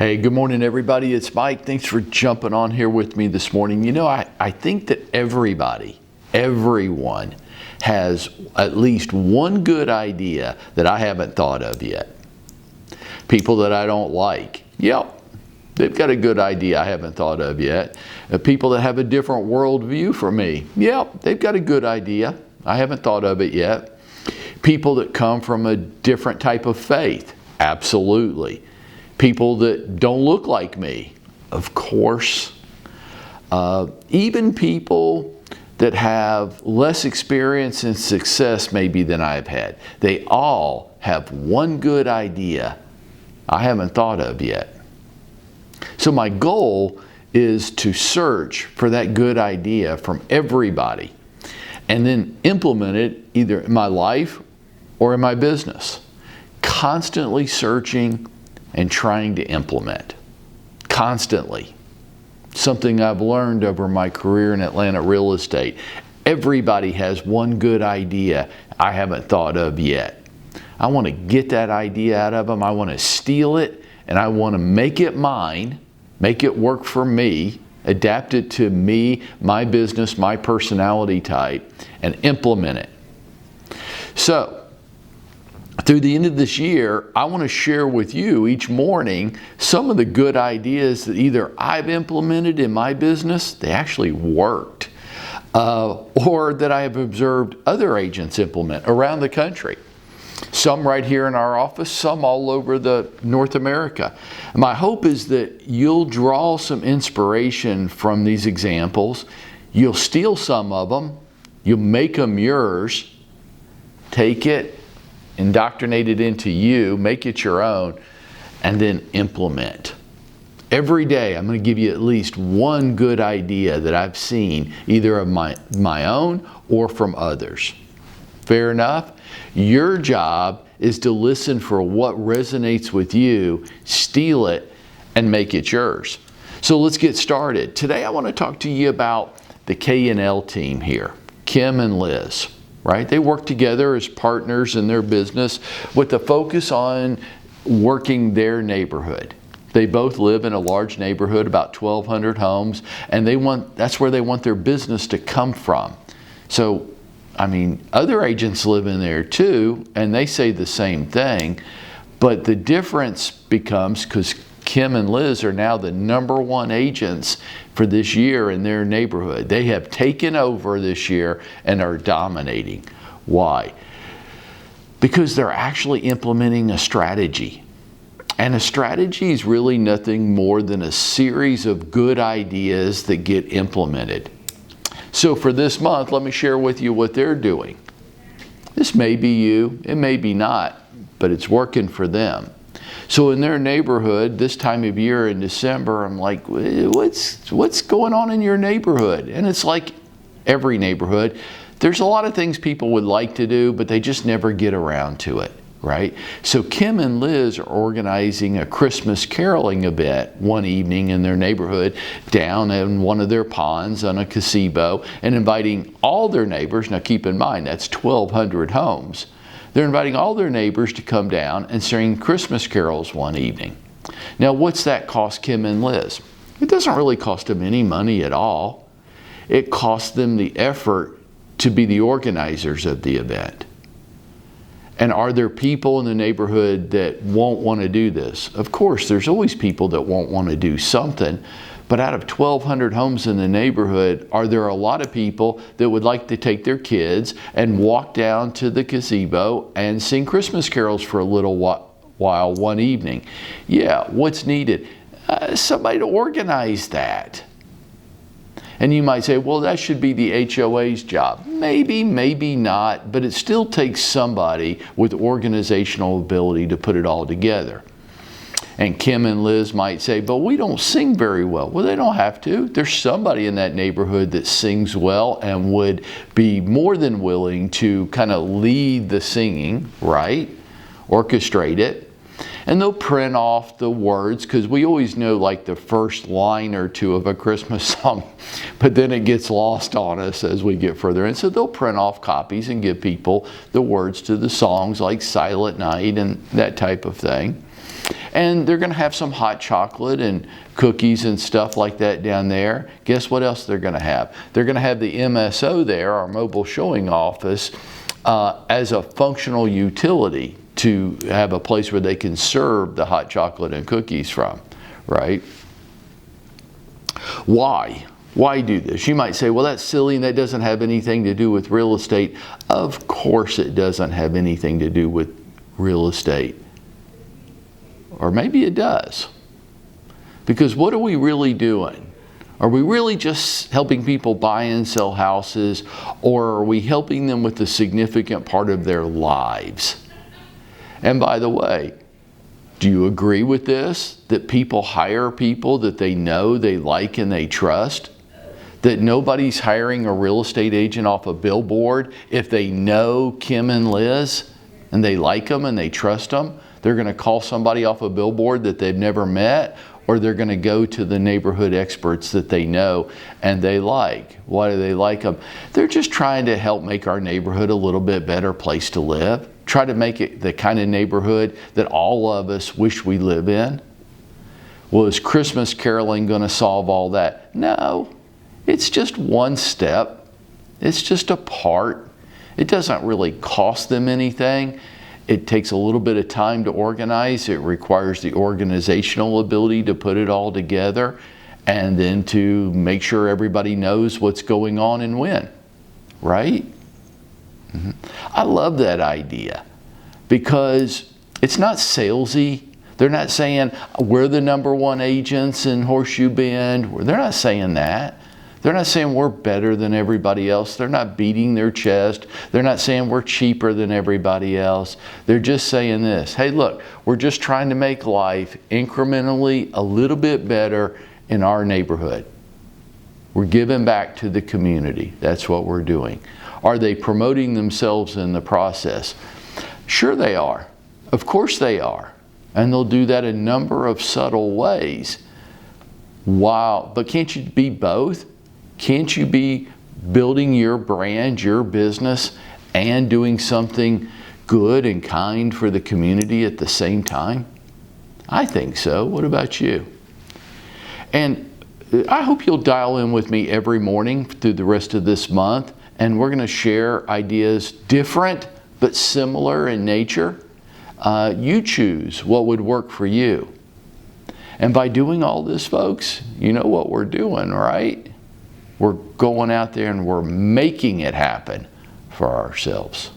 Hey, good morning, everybody. It's Mike. Thanks for jumping on here with me this morning. You know, I think that everyone has at least one good idea that I haven't thought of yet. People that I don't like, yep, they've got a good idea I haven't thought of yet. People that have a different worldview from me, yep, they've got a good idea. I haven't thought of it yet. People that come from a different type of faith, absolutely. People that don't look like me, of course. Even people that have less experience and success maybe than I've had. They all have one good idea I haven't thought of yet. So my goal is to search for that good idea from everybody and then implement it either in my life or in my business. Constantly searching and trying to implement. Constantly. Something I've learned over my career in Atlanta real estate. Everybody has one good idea I haven't thought of yet. I want to get that idea out of them. I want to steal it and I want to make it mine, make it work for me, adapt it to me, my business, my personality type, and implement it. So, through the end of this year, I want to share with you each morning some of the good ideas that either I've implemented in my business, they actually worked, or that I have observed other agents implement around the country. Some right here in our office, some all over North America. My hope is that you'll draw some inspiration from these examples. You'll steal some of them. You'll make them yours. Take it, indoctrinate it into you, make it your own, and then implement. Every day I'm going to give you at least one good idea that I've seen either of my own or from others. Fair enough? Your job is to listen for what resonates with you, steal it, and make it yours. So let's get started. Today I want to talk to you about the K&L team here, Kim and Liz. Right? They work together as partners in their business with a focus on working their neighborhood. They both live in a large neighborhood, about 1,200 homes, and that's where they want their business to come from. So, I mean, other agents live in there too, and they say the same thing, but the difference becomes because Kim and Liz are now the #1 agents for this year in their neighborhood. They have taken over this year and are dominating. Why? Because they're actually implementing a strategy. And a strategy is really nothing more than a series of good ideas that get implemented. So for this month, let me share with you what they're doing. This may be you, it may be not, but it's working for them. So in their neighborhood, this time of year in December, I'm like, what's going on in your neighborhood? And it's like every neighborhood. There's a lot of things people would like to do, but they just never get around to it, right? So Kim and Liz are organizing a Christmas caroling event one evening in their neighborhood down in one of their ponds on a gazebo and inviting all their neighbors. Now keep in mind, that's 1,200 homes. They're inviting all their neighbors to come down and sing Christmas carols one evening. Now, what's that cost Kim and Liz? It doesn't really cost them any money at all. It costs them the effort to be the organizers of the event. And are there people in the neighborhood that won't want to do this? Of course, there's always people that won't want to do something. But out of 1,200 homes in the neighborhood, are there a lot of people that would like to take their kids and walk down to the gazebo and sing Christmas carols for a little while one evening? Yeah, what's needed? Somebody to organize that. And you might say, well, that should be the HOA's job. Maybe, maybe not, but it still takes somebody with organizational ability to put it all together. And Kim and Liz might say, but we don't sing very well. Well, they don't have to. There's somebody in that neighborhood that sings well and would be more than willing to kind of lead the singing, right? Orchestrate it. And they'll print off the words, because we always know like the first line or two of a Christmas song, but then it gets lost on us as we get further in. So they'll print off copies and give people the words to the songs like Silent Night and that type of thing. And they're going to have some hot chocolate and cookies and stuff like that down there. Guess what else they're going to have? They're going to have the MSO there, our mobile showing office, as a functional utility to have a place where they can serve the hot chocolate and cookies from, right? Why? Why do this? You might say, well, that's silly and that doesn't have anything to do with real estate. Of course it doesn't have anything to do with real estate. Or maybe it does. Because what are we really doing? Are we really just helping people buy and sell houses, or are we helping them with a significant part of their lives? And by the way, do you agree with this? That people hire people that they know, they like, and they trust? That nobody's hiring a real estate agent off a billboard if they know Kim and Liz and they like them and they trust them? They're going to call somebody off a billboard that they've never met, or they're going to go to the neighborhood experts that they know and they like. Why do they like them? They're just trying to help make our neighborhood a little bit better place to live. Try to make it the kind of neighborhood that all of us wish we live in. Well, is Christmas caroling going to solve all that? No. It's just one step. It's just a part. It doesn't really cost them anything. It takes a little bit of time to organize. It requires the organizational ability to put it all together and then to make sure everybody knows what's going on and when, right? I love that idea because it's not salesy. They're not saying we're the #1 agents in Horseshoe Bend. They're not saying that. They're not saying we're better than everybody else. They're not beating their chest. They're not saying we're cheaper than everybody else. They're just saying this, hey, look, we're just trying to make life incrementally a little bit better in our neighborhood. We're giving back to the community. That's what we're doing. Are they promoting themselves in the process? Sure they are. Of course they are. And they'll do that a number of subtle ways. Wow, but can't you be both? Can't you be building your brand, your business, and doing something good and kind for the community at the same time? I think so. What about you? And I hope you'll dial in with me every morning through the rest of this month, and we're going to share ideas different but similar in nature. You choose what would work for you. And by doing all this, folks, you know what we're doing, right? We're going out there and we're making it happen for ourselves.